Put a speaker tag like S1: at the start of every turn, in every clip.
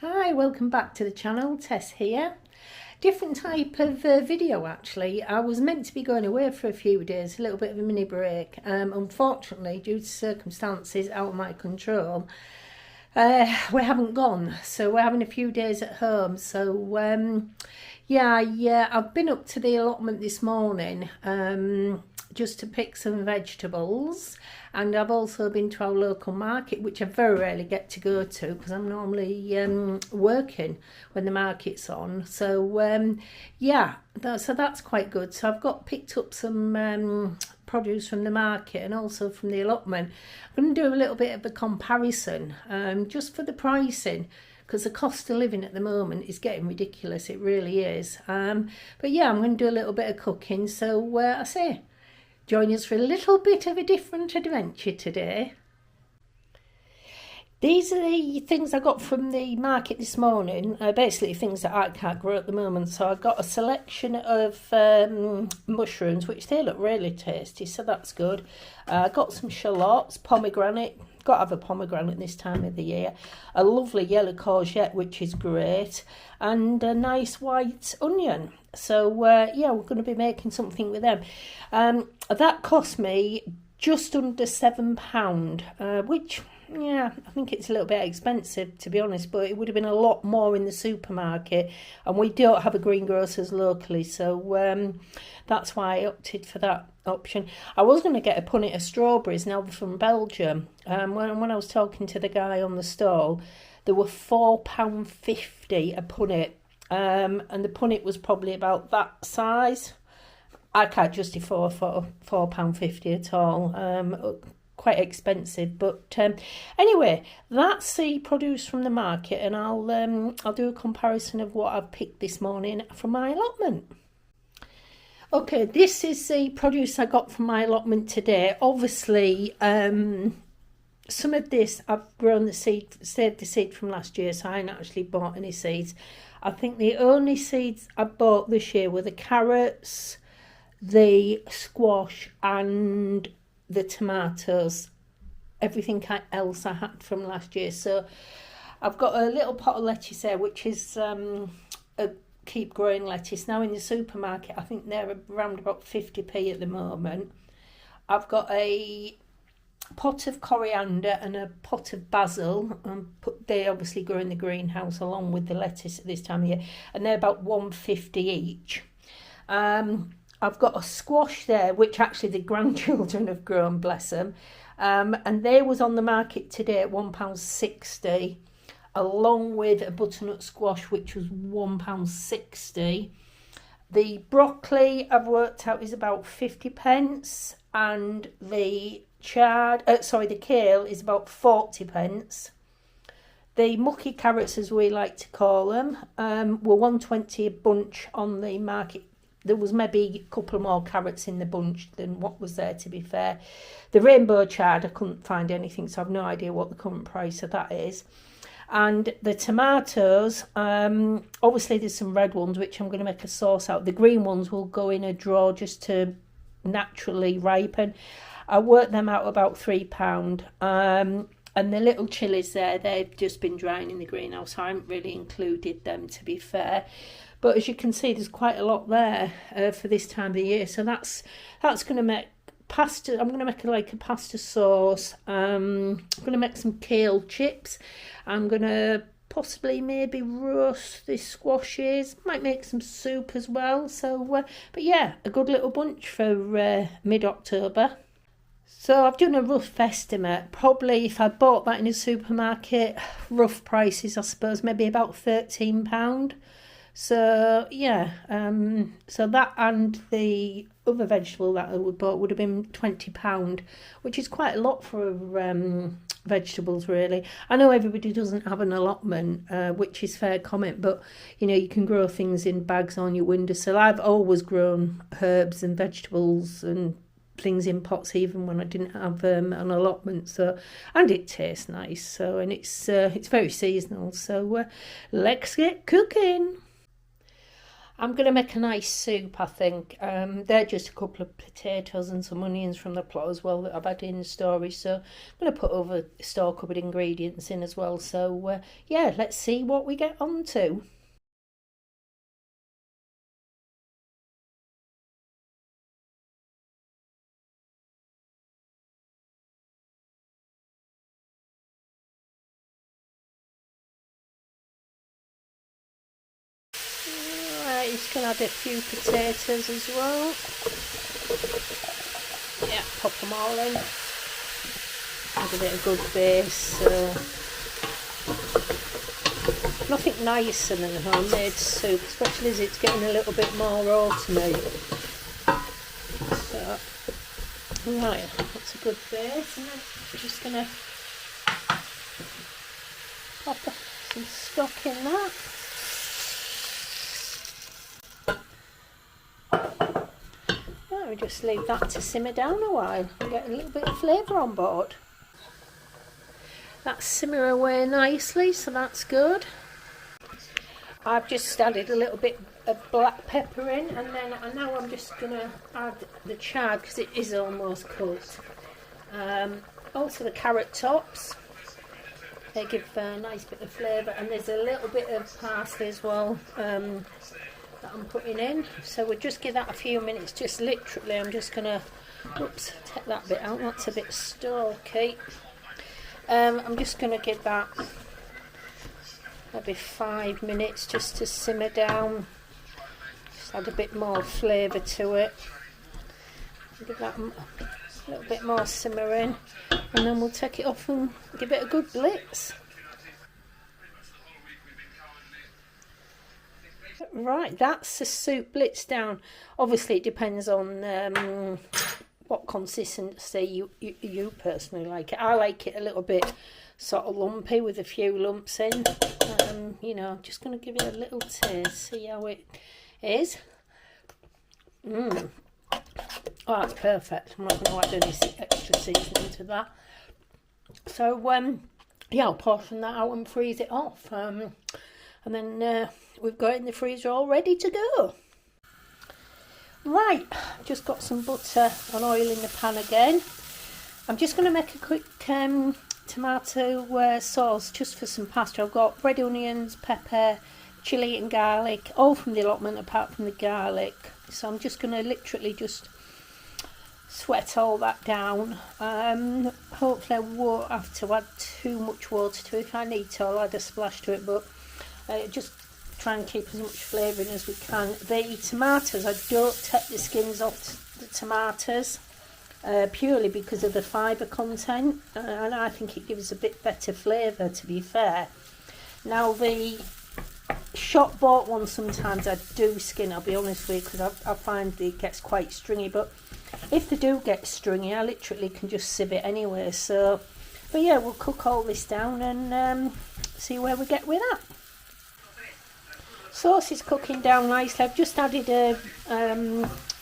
S1: Hi, welcome back to the channel. Tess here. Different type of video actually. I was meant to be going away for a few days, a little bit of a mini break. Unfortunately, due to circumstances out of my control, we haven't gone. So we're having a few days at home. So yeah, I've been up to the allotment this morning just to pick some vegetables, and I've also been to our local market, which I very rarely get to go to because I'm normally working when the market's on. So yeah, so that's quite good. So I've picked up some produce from the market and also from the allotment. I'm going to do a little bit of a comparison just for the pricing, because the cost of living at the moment is getting ridiculous. It really is. But yeah, I'm going to do a little bit of cooking. So I say, join us for a little bit of a different adventure today. These are the things I got from the market this morning, basically things that I can't grow at the moment. So I got a selection of mushrooms, which they look really tasty, so that's good. I got some shallots, pomegranate, got to have a pomegranate this time of the year, a lovely yellow courgette, which is great, and a nice white onion. So yeah, we're going to be making something with them. That cost me just under £7, which, yeah, I think it's a little bit expensive to be honest, but it would have been a lot more in the supermarket, and we don't have a greengrocers locally, so that's why I opted for that option. I was going to get a punnet of strawberries, now they're from Belgium. When I was talking to the guy on the stall, they were £4.50 a punnet, and the punnet was probably about that size. I can't justify for £4.50 at all. Quite expensive, but anyway, that's the produce from the market, and I'll do a comparison of what I've picked this morning from my allotment. Okay, this is the produce I got from my allotment today. Obviously, some of this I've grown saved the seed from last year, so I ain't actually bought any seeds. I think the only seeds I bought this year were the carrots, the squash, and the tomatoes. Everything else I had from last year. So I've got a little pot of lettuce there, which is a keep growing lettuce. Now in the supermarket, I think they're around about 50p at the moment. I've got a pot of coriander and a pot of basil, and they obviously grow in the greenhouse along with the lettuce at this time of year, and they're about 150 each. I've got a squash there, which actually the grandchildren have grown, bless them. And they was on the market today at £1.60, along with a butternut squash, which was £1.60. The broccoli I've worked out is about 50p, and the the kale is about 40p. The mucky carrots, as we like to call them, were £1.20 a bunch on the market. There was maybe a couple more carrots in the bunch than what was there, to be fair. The rainbow chard, I couldn't find anything, so I've no idea what the current price of that is. And the tomatoes, obviously there's some red ones, which I'm going to make a sauce out. The green ones will go in a drawer just to naturally ripen. I worked them out about £3. And the little chilies there, they've just been drying in the greenhouse, so I haven't really included them, to be fair. But as you can see, there's quite a lot there for this time of the year. So that's going to make pasta. I'm going to make like a pasta sauce. I'm going to make some kale chips. I'm going to possibly maybe roast the squashes. Might make some soup as well. So, but yeah, a good little bunch for mid-October. So I've done a rough estimate. Probably if I bought that in a supermarket, rough prices, I suppose, maybe about £13. So yeah, so that and the other vegetable that I would bought would have been £20, which is quite a lot for vegetables, really. I know everybody doesn't have an allotment, which is fair comment, but you know, you can grow things in bags on your windowsill. I've always grown herbs and vegetables and things in pots, even when I didn't have an allotment. So, and it tastes nice. So, and it's very seasonal. So let's get cooking. I'm going to make a nice soup, I think. They're just a couple of potatoes and some onions from the plot as well that I've had in storage. So I'm going to put other store cupboard ingredients in as well. So yeah, let's see what we get on to. Right, just going to add a few potatoes as well. Yeah, pop them all in. Give it a good base. Nothing nicer than homemade soup, especially as it's getting a little bit more raw to me. So, right, that's a good base, and then I'm just going to pop some stock in that. Right, we just leave that to simmer down a while and get a little bit of flavour on board. That's simmer away nicely, so that's good. I've just added a little bit of black pepper in, and then now I'm just going to add the chard because it is almost cooked. Also the carrot tops, they give a nice bit of flavour, and there's a little bit of parsley as well that I'm putting in. So we'll just give that a few minutes, just literally. I'm just going to, oops, take that bit out, that's a bit stalky. I'm just going to give that maybe 5 minutes just to simmer down, just add a bit more flavour to it. Give that a little bit more simmering, and then we'll take it off and give it a good blitz. Right, that's the soup blitzed down. Obviously it depends on what consistency you personally like it. I like it a little bit sort of lumpy with a few lumps in. You know, just going to give it a little taste, see how it is. Oh, that's perfect. I'm not going to add any extra seasoning to that. So, yeah, I'll portion that out and freeze it off. And then we've got it in the freezer all ready to go. Right, just got some butter and oil in the pan again. I'm just going to make a quick tomato sauce just for some pasta. I've got red onions, pepper, chilli and garlic, all from the allotment apart from the garlic. So I'm just going to literally just sweat all that down. Hopefully I won't have to add too much water to it. If I need to, I'll add a splash to it, but just try and keep as much flavour in as we can. The tomatoes, I don't take the skins off the tomatoes purely because of the fibre content, and I think it gives a bit better flavour, to be fair. Now the shop bought ones sometimes I do skin, I'll be honest with you, because I find it gets quite stringy, but if they do get stringy I literally can just sieve it anyway. So, but yeah, we'll cook all this down and see where we get with that. Sauce is cooking down nicely. I've just added a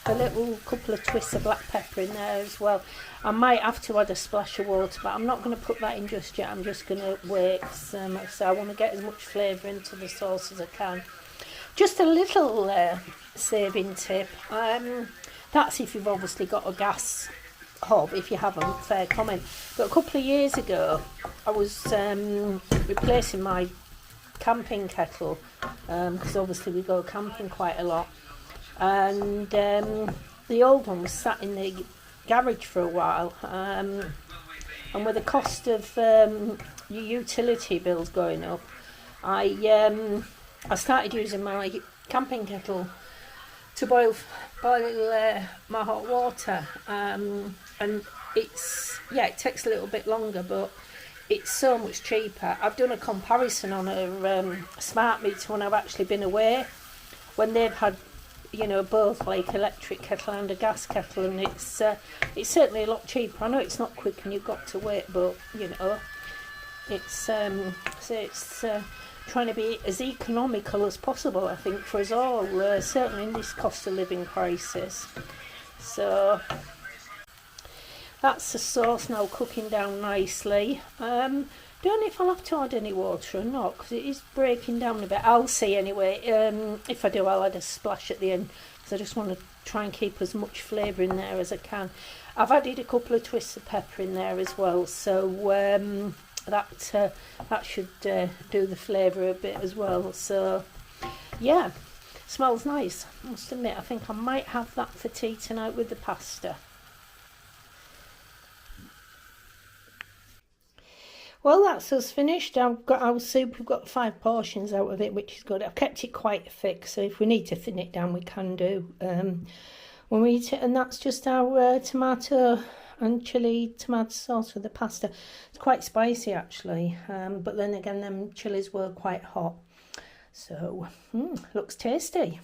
S1: little couple of twists of black pepper in there as well. I might have to add a splash of water, but I'm not going to put that in just yet. I'm just going to wait. So I want to get as much flavour into the sauce as I can. Just a little saving tip. That's if you've obviously got a gas hob. If you haven't, fair comment. But a couple of years ago, I was replacing my camping kettle because obviously we go camping quite a lot, and the old one was sat in the garage for a while, and with the cost of your utility bills going up, I started using my camping kettle to boil my hot water, and it takes a little bit longer, but it's so much cheaper. I've done a comparison on a smart meter when I've actually been away, when they've had, you know, both like electric kettle and a gas kettle, and it's certainly a lot cheaper. I know it's not quick and you've got to wait, but you know, it's trying to be as economical as possible, I think, for us all, certainly in this cost of living crisis. So That's the sauce now cooking down nicely. Don't know if I'll have to add any water or not, because it is breaking down a bit. I'll see anyway. If I do, I'll add a splash at the end, because I just want to try and keep as much flavour in there as I can. I've added a couple of twists of pepper in there as well, so that should do the flavour a bit as well. So yeah, smells nice. I must admit, I think I might have that for tea tonight with the pasta. Well, that's us finished. I've got our soup. We've got 5 portions out of it, which is good. I've kept it quite thick, so if we need to thin it down, we can do when we eat it. And that's just our tomato and chilli tomato sauce for the pasta. It's quite spicy actually, but then again, them chilies were quite hot. So, looks tasty.